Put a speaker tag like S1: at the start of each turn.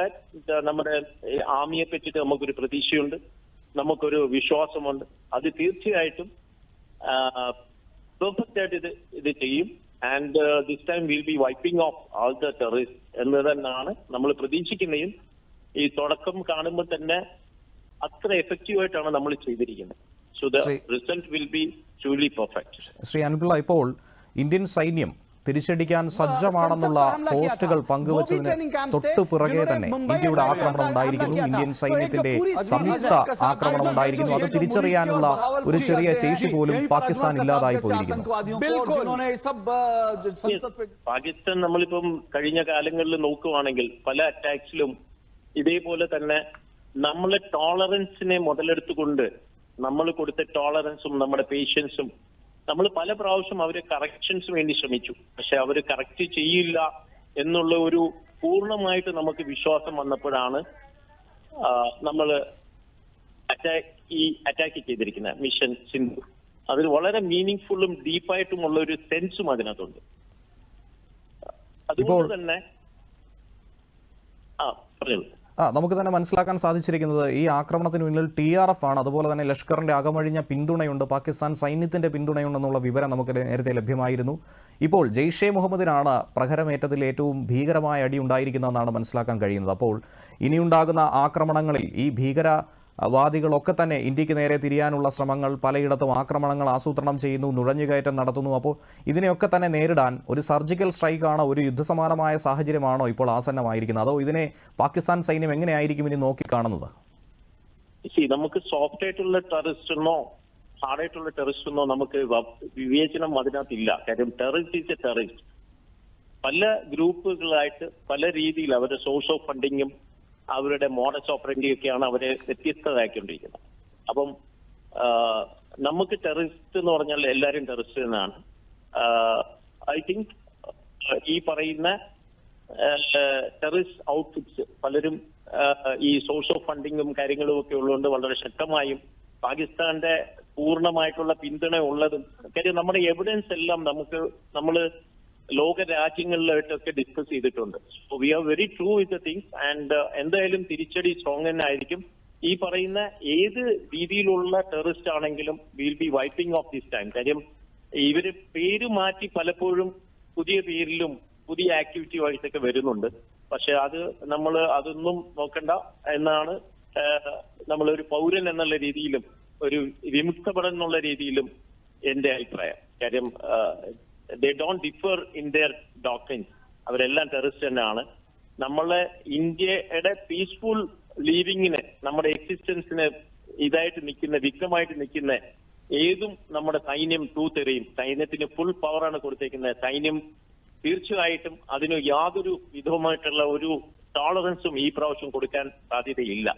S1: ആറ്റ് നമ്മുടെ ആർമിയെ പറ്റിയിട്ട് നമുക്കൊരു പ്രതീക്ഷയുണ്ട്, നമുക്കൊരു വിശ്വാസമുണ്ട്. അത് തീർച്ചയായിട്ടും പെർഫെക്റ്റ് ആയിട്ട് ഇത് ചെയ്യും. And this time will be wiping of all the terrorist എന്ന് തന്നെയാണ് നമ്മൾ പ്രതീക്ഷിക്കുന്നതും. ഈ തുടക്കം കാണുമ്പോൾ തന്നെ അത്ര എഫക്റ്റീവ് ആയിട്ടാണ് നമ്മൾ ചെയ്തിരിക്കുന്നത്. So the result will be truly perfect.
S2: Shri Anpilla, ഇപ്പോൾ ഇന്ത്യൻ സൈന്യം തിരിച്ചടിക്കാൻ സജ്ജമാണെന്നുള്ള പോസ്റ്റുകൾ പങ്കുവച്ചതിന് തൊട്ടു പിറകെ തന്നെ ഇന്ത്യയുടെ ആക്രമണം ഉണ്ടായിരിക്കുന്നു. ഇന്ത്യൻ സൈന്യത്തിന്റെ സംയുക്ത ആക്രമണം ഉണ്ടായിരിക്കുന്നു. അത് തിരിച്ചറിയാനുള്ള ഒരു ചെറിയ ശേഷി പോലും പാകിസ്ഥാൻ ഇല്ലാതായി പോയിരിക്കുന്നു.
S1: പാകിസ്ഥാൻ നമ്മളിപ്പം കഴിഞ്ഞ കാലങ്ങളിൽ നോക്കുവാണെങ്കിൽ പല അറ്റാക്സിലും ഇതേപോലെ തന്നെ നമ്മളെ ടോളറൻസിനെ മുതലെടുത്തുകൊണ്ട് നമ്മൾ കൊടുത്ത ടോളറൻസും നമ്മുടെ പേഷ്യൻസും നമ്മൾ പല പ്രാവശ്യം അവരെ കറക്ഷൻസ് വേണ്ടി ശ്രമിച്ചു. പക്ഷെ അവർ കറക്റ്റ് ചെയ്യില്ല എന്നുള്ള ഒരു പൂർണ്ണമായിട്ട് നമുക്ക് വിശ്വാസം വന്നപ്പോഴാണ് നമ്മൾ അറ്റാക്ക് ചെയ്തിരിക്കുന്നത് മിഷൻ സിന്ധൂർ. അതിൽ വളരെ മീനിങ് ഫുള്ളും ഡീപ്പായിട്ടുമുള്ള ഒരു സെൻസും അതിനകത്തുണ്ട്. അതുകൊണ്ട് തന്നെ പറയുള്ളൂ.
S2: നമുക്ക് തന്നെ മനസ്സിലാക്കാൻ സാധിച്ചിരിക്കുന്നത് ഈ ആക്രമണത്തിന് പിന്നിൽ TRF ആണ്. അതുപോലെ തന്നെ ലഷ്കറിന്റെ അകമഴിഞ്ഞ പിന്തുണയുണ്ട്, പാകിസ്ഥാൻ സൈന്യത്തിന്റെ പിന്തുണയുണ്ടെന്നുള്ള വിവരം നമുക്ക് നേരത്തെ ലഭ്യമായിരുന്നു. ഇപ്പോൾ ജെയ്ഷെ മുഹമ്മദിനാണ് പ്രഹരമേറ്റതിൽ ഏറ്റവും ഭീകരമായ അടി ഉണ്ടായിരിക്കുന്നതെന്നാണ് മനസ്സിലാക്കാൻ കഴിയുന്നത്. അപ്പോൾ ഇനിയുണ്ടാകുന്ന ആക്രമണങ്ങളിൽ ഈ ഭീകരവാദികളൊക്കെ തന്നെ ഇന്ത്യക്ക് നേരെ തിരിയാനുള്ള ശ്രമങ്ങൾ, പലയിടത്തും ആക്രമണങ്ങൾ ആസൂത്രണം ചെയ്യുന്നു, നുഴഞ്ഞുകയറ്റം നടത്തുന്നു. അപ്പോൾ ഇതിനെയൊക്കെ തന്നെ നേരിടാൻ ഒരു സർജിക്കൽ സ്ട്രൈക്കാണോ, ഒരു യുദ്ധസമാനമായ സാഹചര്യമാണോ ഇപ്പോൾ ആസന്നമായിരിക്കുന്നത്? അതോ ഇതിനെ പാകിസ്ഥാൻ സൈന്യം എങ്ങനെയായിരിക്കും ഇനി നോക്കിക്കാണുന്നത്?
S1: നമുക്ക് സോഫ്റ്റ് ആയിട്ടുള്ള ടെററിസ്റ്റെന്നോ ഹാർഡായിട്ടുള്ള ടെററിസ്റ്റെന്നോ നമുക്ക് വിവേചനം അതിനകത്തില്ല. കാര്യം ടെററിസ്റ്റ് ഈസ് എ ടെററിസ്റ്റ്. പല ഗ്രൂപ്പുകളായിട്ട് പല രീതിയിൽ അവരുടെ സോഴ്സ് ഓഫ് ഫണ്ടിങ്ങും അവരുടെ മോഡസ് ഓപ്പറൻഡിയൊക്കെയാണ് അവരെ വ്യത്യസ്തരാക്കിക്കൊണ്ടിരിക്കുന്നത്. അപ്പം നമുക്ക് ടെററിസ്റ്റ് എന്ന് പറഞ്ഞാൽ എല്ലാവരും ടെററിസ്റ്റ് എന്നാണ്. ഐ തിങ്ക് ഈ പറയുന്ന ടെററിസ്റ്റ് ഔട്ട്ഫിറ്റ്സ് പലരും ഈ സോഴ്സ് ഓഫ് ഫണ്ടിങ്ങും കാര്യങ്ങളും ഒക്കെ ഉള്ളതുകൊണ്ട് വളരെ ശക്തമായും പാകിസ്ഥാന്റെ പൂർണ്ണമായിട്ടുള്ള പിന്തുണ ഉള്ളതും, കാര്യം നമ്മുടെ എവിഡൻസ് എല്ലാം നമ്മൾ ലോക രാജ്യങ്ങളിലായിട്ടൊക്കെ ഡിസ്കസ് ചെയ്തിട്ടുണ്ട്. So we are very true with the things. And എന്തായാലും തിരിച്ചടി സ്ട്രോങ് തന്നെ ആയിരിക്കും. ഈ പറയുന്ന ഏത് രീതിയിലുള്ള ടെററിസ്റ്റ് ആണെങ്കിലും will be wiping of this time. കാര്യം ഇവര് പേര് മാറ്റി പലപ്പോഴും പുതിയ പേരിലും പുതിയ ആക്ടിവിറ്റി വഴിയൊക്കെ വരുന്നുണ്ട്. പക്ഷെ അതൊന്നും നോക്കണ്ട എന്നാണ് നമ്മളൊരു പൗരൻ എന്നുള്ള രീതിയിലും ഒരു വിമുക്തപടൻ എന്നുള്ള രീതിയിലും എന്റെ അഭിപ്രായം. കാര്യം they don't differ in their doctrines. അവരെല്ലാം ടെററിസ്റ്റ് തന്നെയാണ്. നമ്മളെ ഇന്ത്യയുടെ പീസ്ഫുൾ ലീവിങ്ങിന്, നമ്മുടെ എക്സിസ്റ്റൻസിന് ഇതായിട്ട് നിൽക്കുന്ന, വിക്രമായിട്ട് നിൽക്കുന്ന ഏതും നമ്മുടെ സൈന്യം തൂത്തെറിയും. സൈന്യത്തിന് ഫുൾ പവറാണ് കൊടുത്തേക്കുന്നത്. സൈന്യം തീർച്ചയായിട്ടും അതിന് യാതൊരു വിധവുമായിട്ടുള്ള ഒരു ടോളറൻസും ഈ പ്രാവശ്യം കൊടുക്കാൻ സാധ്യതയില്ല.